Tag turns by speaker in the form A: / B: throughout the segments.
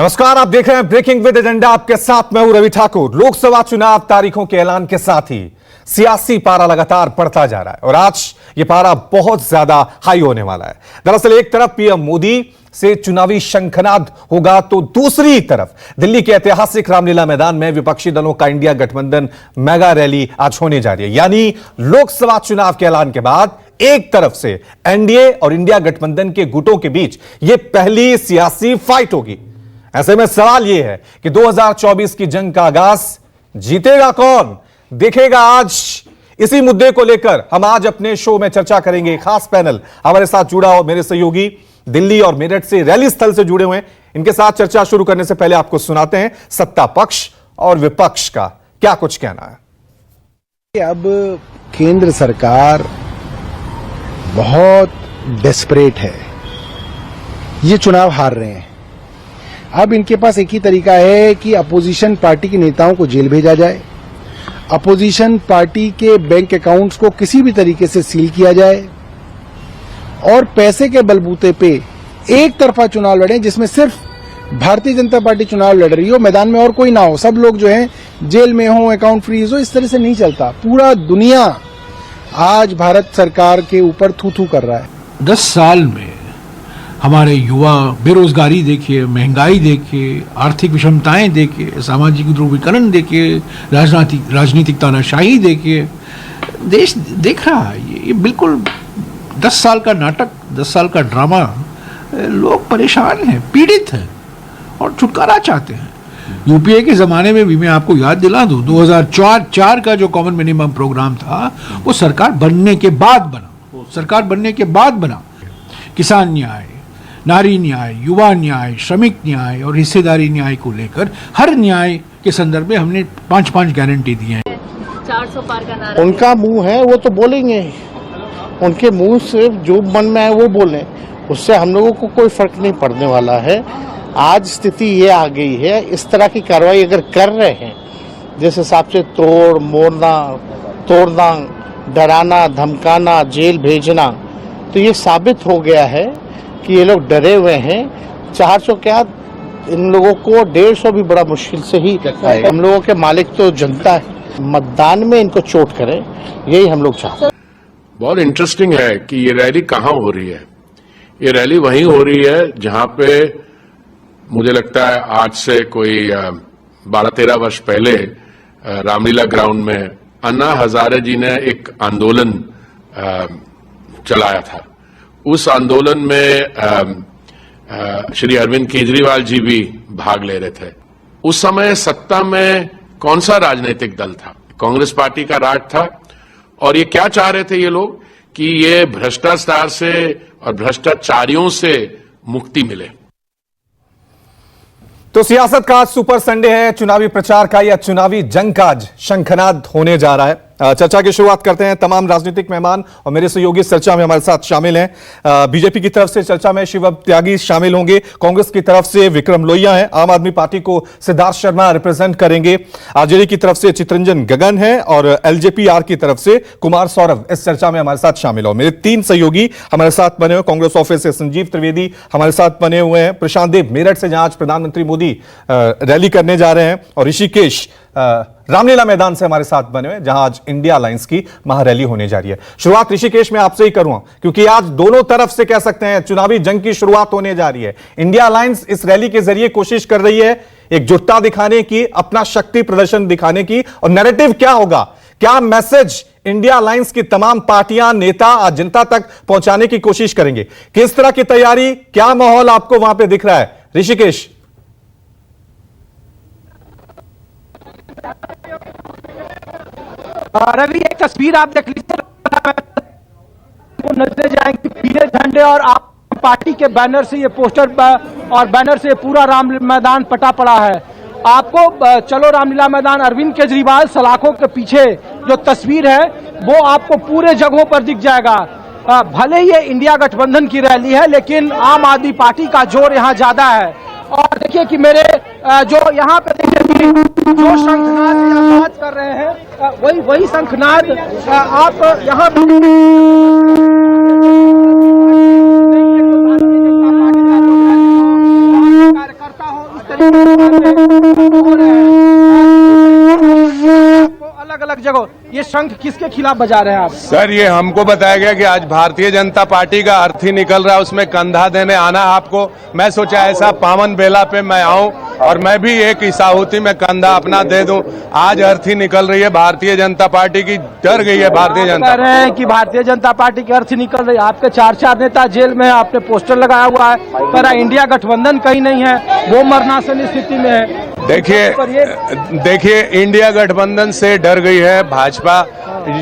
A: नमस्कार, आप देख रहे हैं ब्रेकिंग विद एजेंडा। आपके साथ मैं हूं रवि ठाकुर। लोकसभा चुनाव तारीखों के ऐलान के साथ ही सियासी पारा लगातार बढ़ता जा रहा है और आज यह पारा बहुत ज्यादा हाई होने वाला है। दरअसल एक तरफ पीएम मोदी से चुनावी शंखनाद होगा तो दूसरी तरफ दिल्ली के ऐतिहासिक रामलीला मैदान में विपक्षी दलों का इंडिया गठबंधन मेगा रैली आज होने जा रही है। यानी लोकसभा चुनाव के ऐलान के बाद एक तरफ से एनडीए और इंडिया गठबंधन के गुटों के बीच यह पहली सियासी फाइट होगी। ऐसे में सवाल यह है कि 2024 की जंग का आगाज जीतेगा कौन, देखेगा आज। इसी मुद्दे को लेकर हम आज अपने शो में चर्चा करेंगे। खास पैनल हमारे साथ जुड़ा और मेरे सहयोगी दिल्ली और मेरठ से रैली स्थल से जुड़े हुए हैं। इनके साथ चर्चा शुरू करने से पहले आपको सुनाते हैं सत्ता पक्ष और विपक्ष का क्या कुछ कहना है।
B: अब केंद्र सरकार बहुत डेस्परेट है, ये चुनाव हार रहे हैं। अब इनके पास एक ही तरीका है कि अपोजिशन पार्टी के नेताओं को जेल भेजा जाए, अपोजिशन पार्टी के बैंक अकाउंट्स को किसी भी तरीके से सील किया जाए और पैसे के बलबूते पे एक तरफा चुनाव लड़ें, जिसमें सिर्फ भारतीय जनता पार्टी चुनाव लड़ रही हो, मैदान में और कोई ना हो, सब लोग जो हैं जेल में हो, अकाउंट फ्रीज हो। इस तरह से नहीं चलता। पूरा दुनिया आज भारत सरकार के ऊपर थू थू कर रहा है।
C: 10 साल में हमारे युवा बेरोजगारी देखिए, महंगाई देखिए, आर्थिक विषमताएं देखिए, सामाजिक ध्रुवीकरण देखिए, राजनीतिक तानाशाही देखिए, देश देख रहा है। ये बिल्कुल 10 साल का नाटक, 10 साल का ड्रामा। लोग परेशान हैं, पीड़ित हैं और छुटकारा चाहते हैं। यूपीए के ज़माने में भी मैं आपको याद दिला दूं, 2004 का जो कॉमन मिनिमम प्रोग्राम था वो सरकार बनने के बाद बना। किसान न्याय, नारी न्याय, युवा न्याय, श्रमिक न्याय और हिस्सेदारी न्याय को लेकर हर न्याय के संदर्भ में हमने 5 गारंटी दी हैं।
D: 400 पार का नारा
E: उनका मुंह है, वो तो बोलेंगे। उनके मुंह से जो मन में आए वो बोलें, उससे हम लोगों को कोई फर्क नहीं पड़ने वाला है। आज स्थिति ये आ गई है, इस तरह की कार्रवाई अगर कर रहे हैं, जिस हिसाब से तोड़ना, डराना, धमकाना, जेल भेजना, तो ये साबित हो गया है कि ये लोग डरे हुए हैं। 400 क्या, इन लोगों को 150 भी बड़ा मुश्किल से ही आएगा। हम लोगों के मालिक तो जनता है, मतदान में इनको चोट करे, यही हम लोग चाहते हैं।
F: बहुत इंटरेस्टिंग है कि ये रैली कहाँ हो रही है। ये रैली वहीं हो रही है जहां पे मुझे लगता है आज से कोई 12-13 वर्ष पहले रामलीला ग्राउंड में अन्ना हजारे जी ने एक आंदोलन चलाया था। उस आंदोलन में श्री अरविंद केजरीवाल जी भी भाग ले रहे थे। उस समय सत्ता में कौन सा राजनीतिक दल था? कांग्रेस पार्टी का राज था। और ये क्या चाह रहे थे ये लोग कि ये भ्रष्टाचार से और भ्रष्टाचारियों से मुक्ति मिले।
A: तो सियासत का आज सुपर संडे है। चुनावी प्रचार का या चुनावी जंग का आज शंखनाद होने जा रहा है। चर्चा की शुरुआत करते हैं। तमाम राजनीतिक मेहमान और मेरे सहयोगी चर्चा में हमारे साथ शामिल हैं। बीजेपी की तरफ से चर्चा में शिवम त्यागी शामिल होंगे, कांग्रेस की तरफ से विक्रम लोहिया हैं, आम आदमी पार्टी को सिद्धार्थ शर्मा रिप्रेजेंट करेंगे, आरजेडी की तरफ से चितरंजन गगन है और एलजेपीआर की तरफ से कुमार सौरभ इस चर्चा में हमारे साथ शामिल हो। मेरे 3 सहयोगी हमारे साथ बने हुए, कांग्रेस ऑफिस से संजीव त्रिवेदी हमारे साथ बने हुए हैं, प्रशांत देव मेरठ से जहां आज प्रधानमंत्री मोदी रैली करने जा रहे हैं, और ऋषिकेश रामलीला मैदान से हमारे साथ बने हुए जहां आज इंडिया अलायंस की महारैली होने जा रही है। शुरुआत ऋषिकेश में आपसे ही करूंगा क्योंकि आज दोनों तरफ से कह सकते हैं चुनावी जंग की शुरुआत होने जा रही है। इंडिया अलायंस इस रैली के जरिए कोशिश कर रही है एकजुटता दिखाने की, अपना शक्ति प्रदर्शन दिखाने की, और नैरेटिव क्या होगा, क्या मैसेज इंडिया अलायंस की तमाम पार्टियां, नेता आज जनता तक पहुंचाने की कोशिश करेंगे। किस तरह की तैयारी, क्या माहौल आपको वहां पर दिख रहा है ऋषिकेश?
G: रवि, एक तस्वीर आप देख लीजिए, नजरे जाएंगे पीले झंडे और आप पार्टी के बैनर से ये पोस्टर और बैनर से पूरा राम मैदान पटा पड़ा है। आपको चलो रामलीला मैदान अरविंद केजरीवाल सलाखों के पीछे जो तस्वीर है वो आपको पूरे जगहों पर दिख जाएगा। भले ये इंडिया गठबंधन की रैली है लेकिन आम आदमी पार्टी का जोर यहाँ ज्यादा है। और देखिए कि मेरे जो यहाँ पे देखिए जो शंखनाद आवाज कर रहे हैं वही शंखनाद आप यहाँ कार्यकर्ता हो, इस देखो ये शंख किसके खिलाफ बजा रहे हैं आप?
H: सर ये हमको बताया गया कि आज भारतीय जनता पार्टी का अर्थी निकल रहा है, उसमें कंधा देने आना आपको। मैं सोचा ऐसा पावन बेला पे मैं आऊं और मैं भी एक इस आहुति में कंधा अपना दे दूं। आज अर्थी निकल रही है भारतीय जनता पार्टी की, डर गई है भारतीय जनता।
G: कह रहे हैं कि भारतीय जनता पार्टी की अर्थी निकल रही है। आपके 4 नेता जेल में है, आपने पोस्टर लगाया हुआ है, पर इंडिया गठबंधन कहीं नहीं है, वो मरनासन स्थिति में है।
H: देखिए इंडिया गठबंधन से डर गई है भाजपा।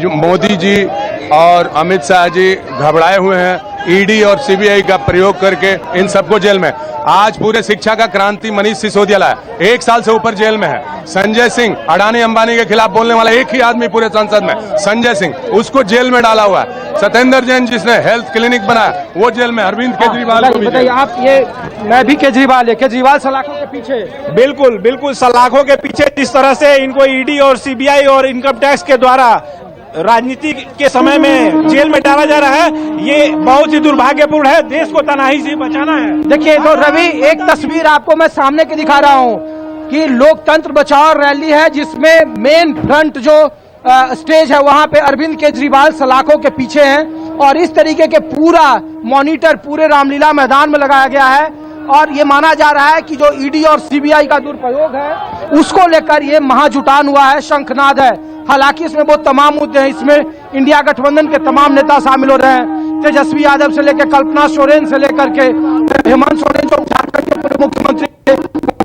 H: मोदी जी और अमित शाह जी घबराए हुए हैं, ईडी और सीबीआई का प्रयोग करके इन सबको जेल में। आज पूरे शिक्षा का क्रांति मनीष सिसोदिया है, 1 साल से ऊपर जेल में है। संजय सिंह अडानी अंबानी के खिलाफ बोलने वाला एक ही आदमी पूरे संसद में, संजय सिंह, उसको जेल में डाला हुआ है। सत्येंद्र जैन जिसने हेल्थ क्लिनिक बनाया वो जेल में। अरविंद केजरीवाल को भी
G: बताइए आप, ये मैं भी केजरीवाल है, केजरीवाल सलाखों के पीछे।
I: बिल्कुल बिल्कुल सलाखों के पीछे जिस तरह से इनको ईडी और सीबीआई और इनकम टैक्स के द्वारा राजनीति के समय में जेल में डाला जा रहा है, ये बहुत ही दुर्भाग्यपूर्ण है। देश को तनाही से बचाना है।
G: देखिए तो रवि, एक तस्वीर आपको मैं सामने के दिखा रहा हूँ कि लोकतंत्र बचाओ रैली है, जिसमें मेन फ्रंट जो स्टेज है वहां पे अरविंद केजरीवाल सलाखों के पीछे हैं और इस तरीके के पूरा मॉनिटर पूरे रामलीला मैदान में लगाया गया है। और ये माना जा रहा है कि जो ईडी और सीबीआई का दुरुपयोग है उसको लेकर ये महाजुटान हुआ है, शंखनाद है। हालांकि इसमें बहुत तमाम मुद्दे हैं, इसमें इंडिया गठबंधन के तमाम नेता शामिल हो रहे हैं। तेजस्वी यादव से लेकर कल्पना सोरेन से लेकर के हेमंत सोरेन जो झारखंड के पूर्व मुख्यमंत्री थे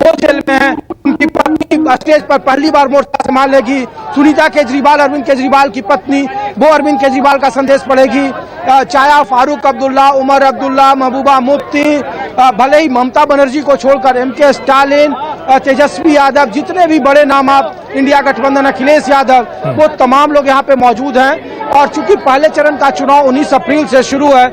G: वो जेल में है। उनकी पत्नी स्टेज पर पहली बार मोर्चा संभालेगी। सुनीता केजरीवाल, अरविंद केजरीवाल की पत्नी, वो अरविंद केजरीवाल का संदेश पढ़ेगी। चाया फारूक अब्दुल्ला, उमर अब्दुल्ला, महबूबा मुफ्ती, भले ही ममता बनर्जी को छोड़कर एमके स्टालिन, तेजस्वी यादव, जितने भी बड़े नाम आप इंडिया गठबंधन, अखिलेश यादव, वो तमाम लोग यहाँ पे मौजूद हैं। और चूंकि पहले चरण का चुनाव 19 अप्रैल से शुरू है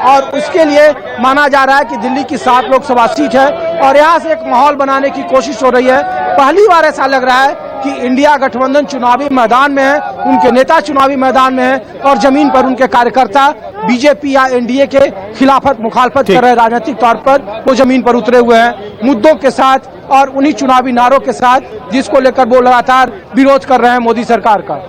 G: और उसके लिए माना जा रहा है कि दिल्ली की 7 लोकसभा सीट है और यहाँ से एक माहौल बनाने की कोशिश हो रही है। पहली बार ऐसा लग रहा है कि इंडिया गठबंधन चुनावी मैदान में है, उनके नेता चुनावी मैदान में है और जमीन पर उनके कार्यकर्ता बीजेपी या एनडीए के खिलाफत मुखालफत कर रहे राजनीतिक तौर पर, वो जमीन पर उतरे हुए हैं मुद्दों के साथ और उन्हीं चुनावी नारों के साथ जिसको लेकर वो लगातार विरोध कर रहे हैं मोदी सरकार का।